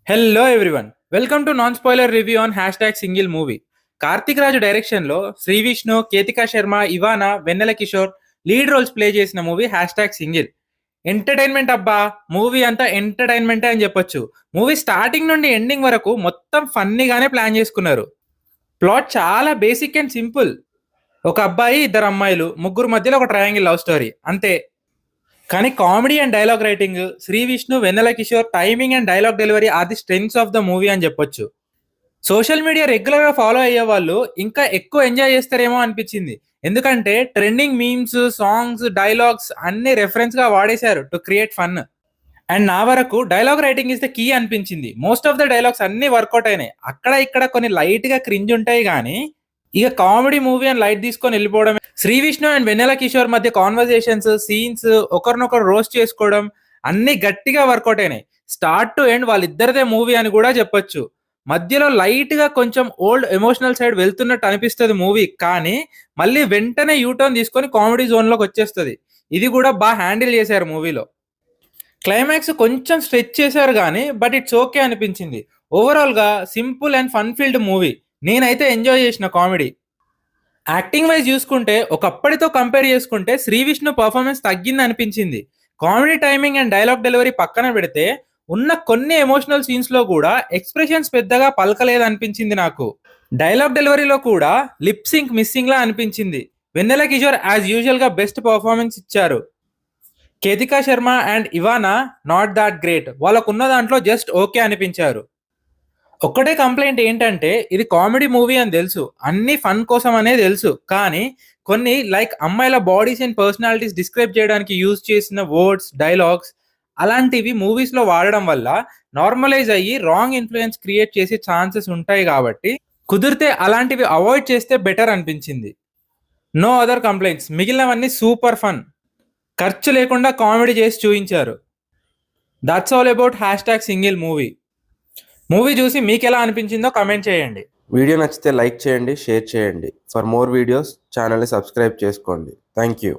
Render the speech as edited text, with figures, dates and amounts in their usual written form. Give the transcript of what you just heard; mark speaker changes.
Speaker 1: Hello everyone, welcome to non spoiler review on hashtag single movie. Karthik Raju డైరెక్షన్లో Sree Vishnu, Ketika Sharma, Ivana, Vennela Kishore lead roles play చేసిన movie hashtag single. Entertainment అబ్బా, movie అంతా ఎంటర్టైన్మెంటే అని చెప్పొచ్చు. మూవీ స్టార్టింగ్ నుండి ఎండింగ్ వరకు మొత్తం ఫన్నీగానే ప్లాన్ చేసుకున్నారు. ప్లాట్ చాలా బేసిక్ అండ్ సింపుల్. ఒక అబ్బాయి, ఇద్దరు అమ్మాయిలు, ముగ్గురు మధ్యలో ఒక ట్రయాంగిల్ లవ్ స్టోరీ అంతే. కానీ comedy and dialogue writing, Shri Vishnu, Vennela Kishore timing and dialogue delivery are the strengths of the movie అని చెప్పొచ్చు. సోషల్ మీడియా రెగ్యులర్ గా ఫాలో అయ్యే వాళ్ళు ఇంకా ఎక్కువ ఎంజాయ్ చేస్తారేమో అనిపించింది. ఎందుకంటే ట్రెండింగ్ మీమ్స్, సాంగ్స్, డైలాగ్స్ అన్ని రెఫరెన్స్ గా వాడేశారు టు క్రియేట్ ఫన్. అండ్ నా వరకు dialogue writing is the key అనిపించింది. మోస్ట్ ఆఫ్ ద డైలాగ్స్ అన్ని వర్కౌట్ అయినాయి. అక్కడ ఇక్కడ కొన్ని లైట్ గా క్రింజ్ ఉంటాయి కానీ ఇక కామెడీ మూవీ అని లైట్ తీసుకొని వెళ్ళిపోవడం. శ్రీ విష్ణు అండ్ వెన్నెల కిషోర్ మధ్య కాన్వర్జేషన్స్, సీన్స్, ఒకరినొకరు రోస్ట్ చేసుకోవడం అన్ని గట్టిగా వర్కౌట్ అయినాయి. స్టార్ట్ టు ఎండ్ వాళ్ళిద్దరిదే మూవీ అని కూడా చెప్పొచ్చు. మధ్యలో లైట్ గా కొంచెం ఓల్డ్ ఎమోషనల్ సైడ్ వెళ్తున్నట్టు అనిపిస్తుంది మూవీ, కానీ మళ్ళీ వెంటనే యూటర్న్ తీసుకొని కామెడీ జోన్ లోకి వచ్చేస్తుంది. ఇది కూడా బాగా హ్యాండిల్ చేశారు మూవీలో. క్లైమాక్స్ కొంచెం స్ట్రెచ్ చేశారు కానీ బట్ ఇట్స్ ఓకే అనిపించింది. ఓవరాల్ గా simple and fun field movie. నేనైతే ఎంజాయ్ చేసిన కామెడీ. యాక్టింగ్ వైజ్ చూసుకుంటే ఒకప్పటితో కంపేర్ చేసుకుంటే శ్రీ విష్ణు పర్ఫార్మెన్స్ తగ్గింది అనిపించింది. Comedy timing and dialogue delivery పక్కన పెడితే ఉన్న కొన్ని ఎమోషనల్ సీన్స్ లో కూడా ఎక్స్ప్రెషన్స్ పెద్దగా పలకలేదు అనిపించింది నాకు. డైలాగ్ డెలివరీలో కూడా లిప్ సింక్ మిస్సింగ్ లా అనిపించింది. వెన్నెల కిషోర్ యాజ్ యూజువల్ గా బెస్ట్ పర్ఫార్మెన్స్ ఇచ్చారు. Ketika Sharma and Ivana not that great. వాళ్ళకున్న దాంట్లో జస్ట్ ఓకే అనిపించారు. ఒక్కటే కంప్లైంట్ ఏంటంటే ఇది కామెడీ మూవీ అని తెలుసు, అన్ని ఫన్ కోసం అనే తెలుసు, కానీ కొన్ని లైక్ అమ్మాయిల బాడీస్ అండ్ పర్సనాలిటీస్ డిస్క్రైబ్ చేయడానికి యూజ్ చేసిన వర్డ్స్, డైలాగ్స్ అలాంటివి మూవీస్ లో వాడడం వల్ల నార్మలైజ్ అయ్యి రాంగ్ ఇన్ఫ్లుయెన్స్ క్రియేట్ చేసే ఛాన్సెస్ ఉంటాయి. కాబట్టి కుదిరితే అలాంటివి అవాయిడ్ చేస్తే బెటర్ అనిపించింది. నో అదర్ కంప్లైంట్స్, మిగిలినవన్నీ సూపర్ ఫన్. ఖర్చు లేకుండా కామెడీ చేసి చూపించారు. That's all about hash tag single movie. Movie చూసి మీకు ఎలా అనిపించిందో కమెంట్ చేయండి.
Speaker 2: వీడియో నచ్చితే లైక్ చేయండి, షేర్ చేయండి. ఫర్ మోర్ వీడియోస్ ఛానల్ని సబ్స్క్రైబ్ చేసుకోండి. Thank you.